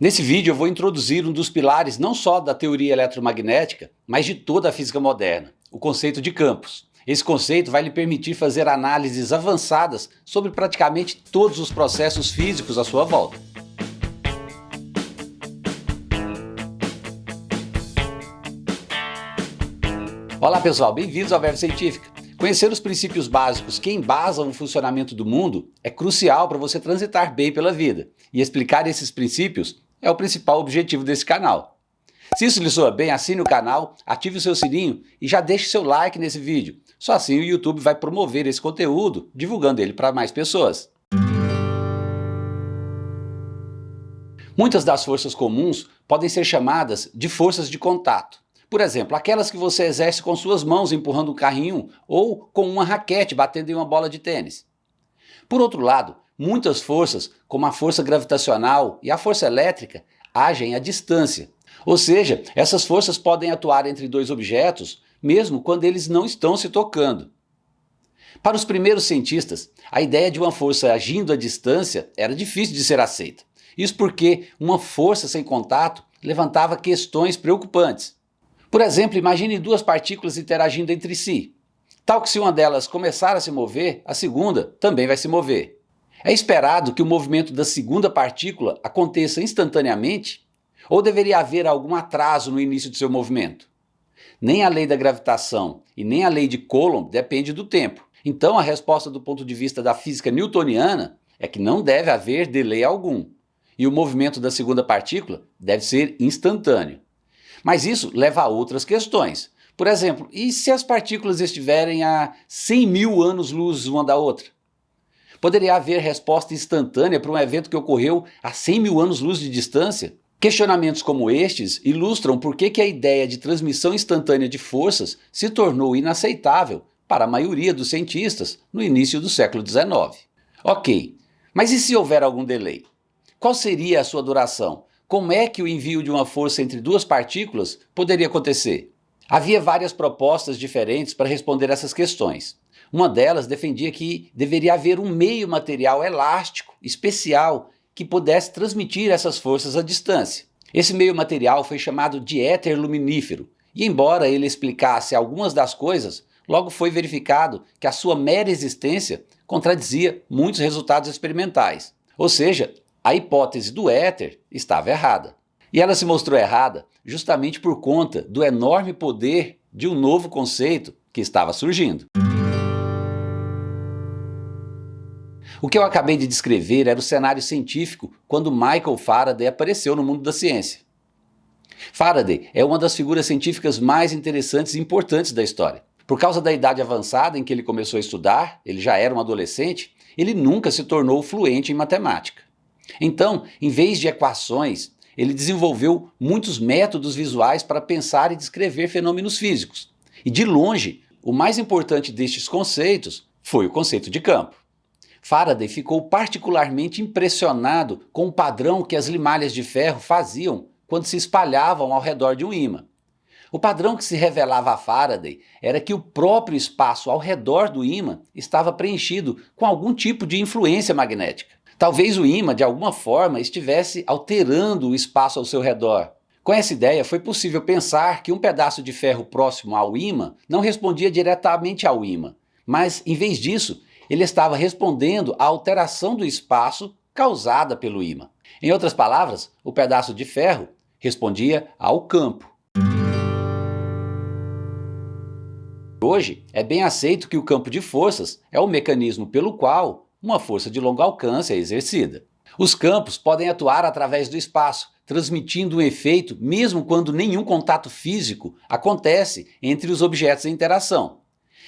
Nesse vídeo eu vou introduzir um dos pilares não só da teoria eletromagnética, mas de toda a física moderna, o conceito de campos. Esse conceito vai lhe permitir fazer análises avançadas sobre praticamente todos os processos físicos à sua volta. Olá pessoal, bem-vindos ao Verve Científica. Conhecer os princípios básicos que embasam o funcionamento do mundo é crucial para você transitar bem pela vida, e explicar esses princípios é o principal objetivo desse canal. Se isso lhe soa bem, assine o canal, ative o seu sininho e já deixe seu like nesse vídeo. Só assim o YouTube vai promover esse conteúdo, divulgando ele para mais pessoas. Muitas das forças comuns podem ser chamadas de forças de contato. Por exemplo, aquelas que você exerce com suas mãos empurrando um carrinho ou com uma raquete batendo em uma bola de tênis. Por outro lado, muitas forças, como a força gravitacional e a força elétrica, agem à distância. Ou seja, essas forças podem atuar entre dois objetos, mesmo quando eles não estão se tocando. Para os primeiros cientistas, a ideia de uma força agindo à distância era difícil de ser aceita. Isso porque uma força sem contato levantava questões preocupantes. Por exemplo, imagine duas partículas interagindo entre si, tal que se uma delas começar a se mover, a segunda também vai se mover. É esperado que o movimento da segunda partícula aconteça instantaneamente, ou deveria haver algum atraso no início de seu movimento? Nem a lei da gravitação e nem a lei de Coulomb depende do tempo. Então a resposta do ponto de vista da física newtoniana é que não deve haver delay algum, e o movimento da segunda partícula deve ser instantâneo. Mas isso leva a outras questões. Por exemplo, e se as partículas estiverem a 100 mil anos-luz uma da outra? Poderia haver resposta instantânea para um evento que ocorreu a 100 mil anos-luz de distância? Questionamentos como estes ilustram por que a ideia de transmissão instantânea de forças se tornou inaceitável para a maioria dos cientistas no início do século XIX. Ok, mas e se houver algum delay? Qual seria a sua duração? Como é que o envio de uma força entre duas partículas poderia acontecer? Havia várias propostas diferentes para responder essas questões. Uma delas defendia que deveria haver um meio material elástico, especial, que pudesse transmitir essas forças à distância. Esse meio material foi chamado de éter luminífero, e embora ele explicasse algumas das coisas, logo foi verificado que a sua mera existência contradizia muitos resultados experimentais. Ou seja, a hipótese do éter estava errada. E ela se mostrou errada justamente por conta do enorme poder de um novo conceito que estava surgindo. O que eu acabei de descrever era o cenário científico quando Michael Faraday apareceu no mundo da ciência. Faraday é uma das figuras científicas mais interessantes e importantes da história. Por causa da idade avançada em que ele começou a estudar, ele já era um adolescente, ele nunca se tornou fluente em matemática. Então, em vez de equações, ele desenvolveu muitos métodos visuais para pensar e descrever fenômenos físicos. E de longe, o mais importante destes conceitos foi o conceito de campo. Faraday ficou particularmente impressionado com o padrão que as limalhas de ferro faziam quando se espalhavam ao redor de um ímã. O padrão que se revelava a Faraday era que o próprio espaço ao redor do ímã estava preenchido com algum tipo de influência magnética. Talvez o ímã, de alguma forma, estivesse alterando o espaço ao seu redor. Com essa ideia, foi possível pensar que um pedaço de ferro próximo ao ímã não respondia diretamente ao ímã, mas, em vez disso, ele estava respondendo à alteração do espaço causada pelo ímã. Em outras palavras, o pedaço de ferro respondia ao campo. Hoje, é bem aceito que o campo de forças é o mecanismo pelo qual uma força de longo alcance é exercida. Os campos podem atuar através do espaço, transmitindo um efeito mesmo quando nenhum contato físico acontece entre os objetos em interação.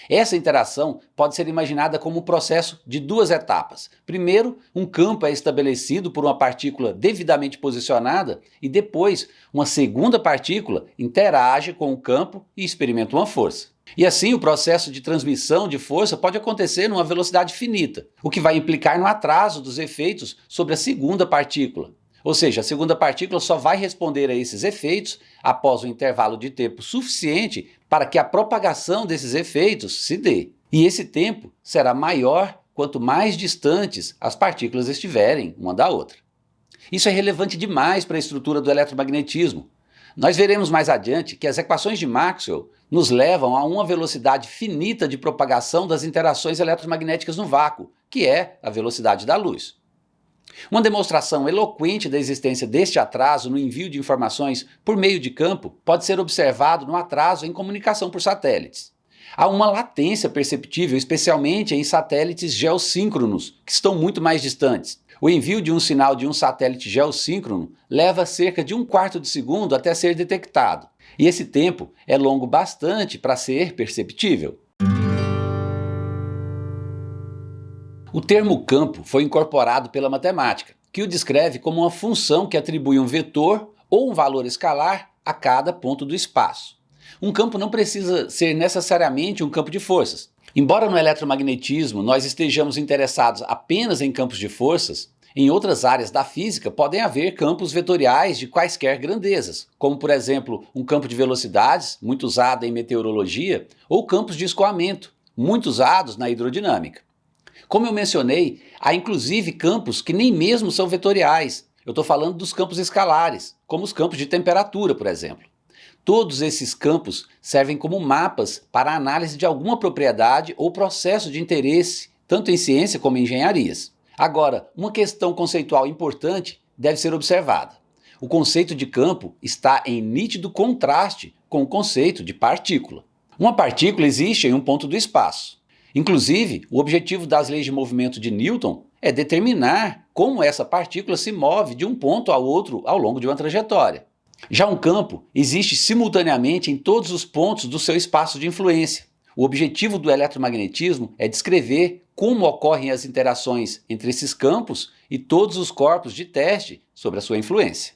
Essa interação pode ser imaginada como um processo de duas etapas. Primeiro, um campo é estabelecido por uma partícula devidamente posicionada e depois uma segunda partícula interage com o campo e experimenta uma força. E assim o processo de transmissão de força pode acontecer numa velocidade finita, o que vai implicar no atraso dos efeitos sobre a segunda partícula. Ou seja, a segunda partícula só vai responder a esses efeitos após um intervalo de tempo suficiente para que a propagação desses efeitos se dê. E esse tempo será maior quanto mais distantes as partículas estiverem uma da outra. Isso é relevante demais para a estrutura do eletromagnetismo. Nós veremos mais adiante que as equações de Maxwell nos levam a uma velocidade finita de propagação das interações eletromagnéticas no vácuo, que é a velocidade da luz. Uma demonstração eloquente da existência deste atraso no envio de informações por meio de campo pode ser observado no atraso em comunicação por satélites. Há uma latência perceptível, especialmente em satélites geossíncronos, que estão muito mais distantes. O envio de um sinal de um satélite geossíncrono leva cerca de 1/4 de segundo até ser detectado, e esse tempo é longo bastante para ser perceptível. O termo campo foi incorporado pela matemática, que o descreve como uma função que atribui um vetor ou um valor escalar a cada ponto do espaço. Um campo não precisa ser necessariamente um campo de forças. Embora no eletromagnetismo nós estejamos interessados apenas em campos de forças, em outras áreas da física podem haver campos vetoriais de quaisquer grandezas, como por exemplo um campo de velocidades, muito usado em meteorologia, ou campos de escoamento, muito usados na hidrodinâmica. Como eu mencionei, há inclusive campos que nem mesmo são vetoriais. Eu estou falando dos campos escalares, como os campos de temperatura, por exemplo. Todos esses campos servem como mapas para a análise de alguma propriedade ou processo de interesse, tanto em ciência como em engenharias. Agora, uma questão conceitual importante deve ser observada. O conceito de campo está em nítido contraste com o conceito de partícula. Uma partícula existe em um ponto do espaço. Inclusive, o objetivo das leis de movimento de Newton é determinar como essa partícula se move de um ponto ao outro ao longo de uma trajetória. Já um campo existe simultaneamente em todos os pontos do seu espaço de influência. O objetivo do eletromagnetismo é descrever como ocorrem as interações entre esses campos e todos os corpos de teste sobre a sua influência.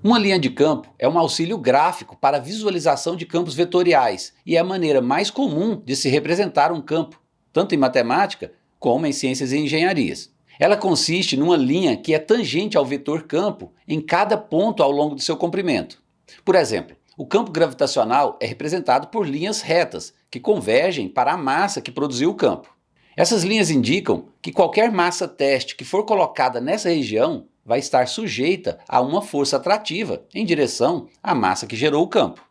Uma linha de campo é um auxílio gráfico para a visualização de campos vetoriais e é a maneira mais comum de se representar um campo, tanto em matemática como em ciências e engenharias. Ela consiste numa linha que é tangente ao vetor campo em cada ponto ao longo do seu comprimento. Por exemplo, o campo gravitacional é representado por linhas retas que convergem para a massa que produziu o campo. Essas linhas indicam que qualquer massa teste que for colocada nessa região vai estar sujeita a uma força atrativa em direção à massa que gerou o campo.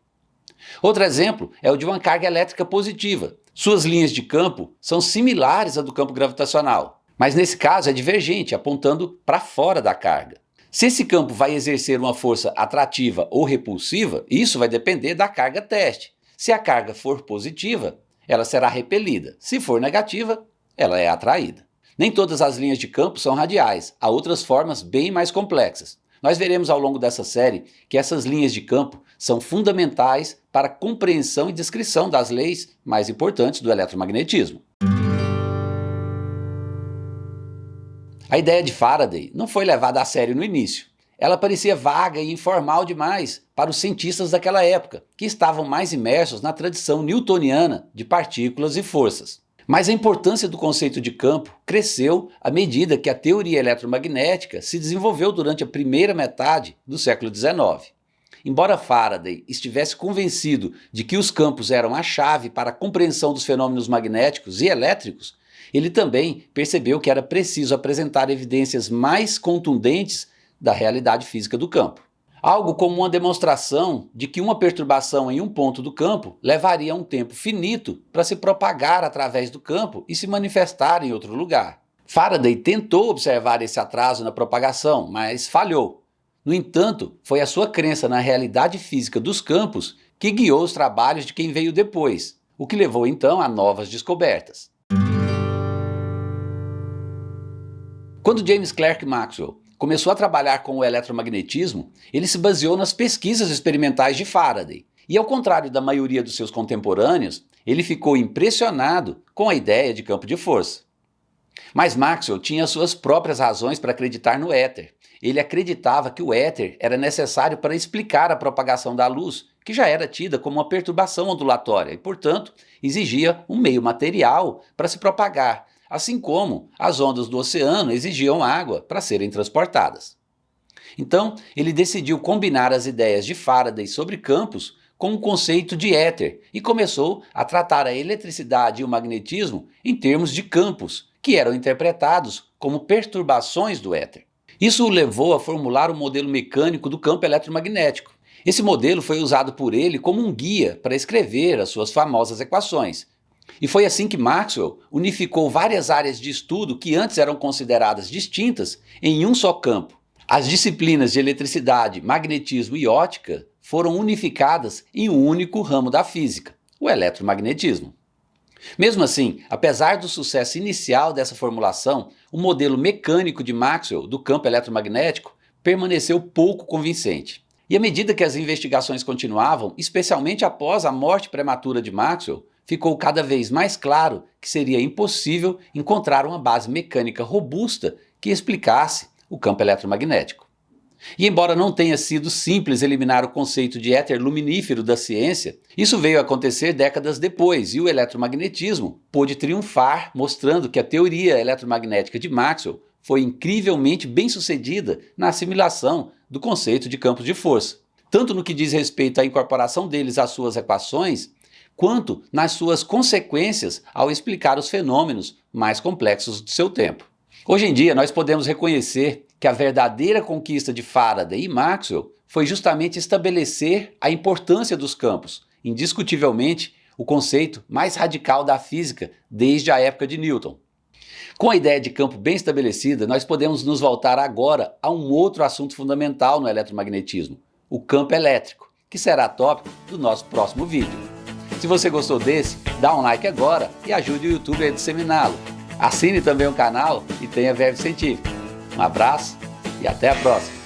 Outro exemplo é o de uma carga elétrica positiva. Suas linhas de campo são similares à do campo gravitacional, mas nesse caso é divergente, apontando para fora da carga. Se esse campo vai exercer uma força atrativa ou repulsiva, isso vai depender da carga teste. Se a carga for positiva, ela será repelida. Se for negativa, ela é atraída. Nem todas as linhas de campo são radiais, há outras formas bem mais complexas. Nós veremos ao longo dessa série que essas linhas de campo são fundamentais para a compreensão e descrição das leis mais importantes do eletromagnetismo. A ideia de Faraday não foi levada a sério no início. Ela parecia vaga e informal demais para os cientistas daquela época, que estavam mais imersos na tradição newtoniana de partículas e forças. Mas a importância do conceito de campo cresceu à medida que a teoria eletromagnética se desenvolveu durante a primeira metade do século XIX. Embora Faraday estivesse convencido de que os campos eram a chave para a compreensão dos fenômenos magnéticos e elétricos, ele também percebeu que era preciso apresentar evidências mais contundentes da realidade física do campo. Algo como uma demonstração de que uma perturbação em um ponto do campo levaria um tempo finito para se propagar através do campo e se manifestar em outro lugar. Faraday tentou observar esse atraso na propagação, mas falhou. No entanto, foi a sua crença na realidade física dos campos que guiou os trabalhos de quem veio depois, o que levou então a novas descobertas. Quando James Clerk Maxwell começou a trabalhar com o eletromagnetismo, ele se baseou nas pesquisas experimentais de Faraday. E ao contrário da maioria dos seus contemporâneos, ele ficou impressionado com a ideia de campo de força. Mas Maxwell tinha suas próprias razões para acreditar no éter. Ele acreditava que o éter era necessário para explicar a propagação da luz, que já era tida como uma perturbação ondulatória e, portanto, exigia um meio material para se propagar, assim como as ondas do oceano exigiam água para serem transportadas. Então, ele decidiu combinar as ideias de Faraday sobre campos com o conceito de éter e começou a tratar a eletricidade e o magnetismo em termos de campos, que eram interpretados como perturbações do éter. Isso o levou a formular o modelo mecânico do campo eletromagnético. Esse modelo foi usado por ele como um guia para escrever as suas famosas equações. E foi assim que Maxwell unificou várias áreas de estudo que antes eram consideradas distintas em um só campo. As disciplinas de eletricidade, magnetismo e óptica foram unificadas em um único ramo da física, o eletromagnetismo. Mesmo assim, apesar do sucesso inicial dessa formulação, o modelo mecânico de Maxwell do campo eletromagnético permaneceu pouco convincente. E à medida que as investigações continuavam, especialmente após a morte prematura de Maxwell, ficou cada vez mais claro que seria impossível encontrar uma base mecânica robusta que explicasse o campo eletromagnético. E embora não tenha sido simples eliminar o conceito de éter luminífero da ciência, isso veio a acontecer décadas depois e o eletromagnetismo pôde triunfar, mostrando que a teoria eletromagnética de Maxwell foi incrivelmente bem-sucedida na assimilação do conceito de campos de força, tanto no que diz respeito à incorporação deles às suas equações, quanto nas suas consequências ao explicar os fenômenos mais complexos do seu tempo. Hoje em dia, nós podemos reconhecer que a verdadeira conquista de Faraday e Maxwell foi justamente estabelecer a importância dos campos, indiscutivelmente o conceito mais radical da física desde a época de Newton. Com a ideia de campo bem estabelecida, nós podemos nos voltar agora a um outro assunto fundamental no eletromagnetismo, o campo elétrico, que será tópico do nosso próximo vídeo. Se você gostou desse, dá um like agora e ajude o YouTube a disseminá-lo. Assine também o canal e tenha Verve Científico. Um abraço e até a próxima!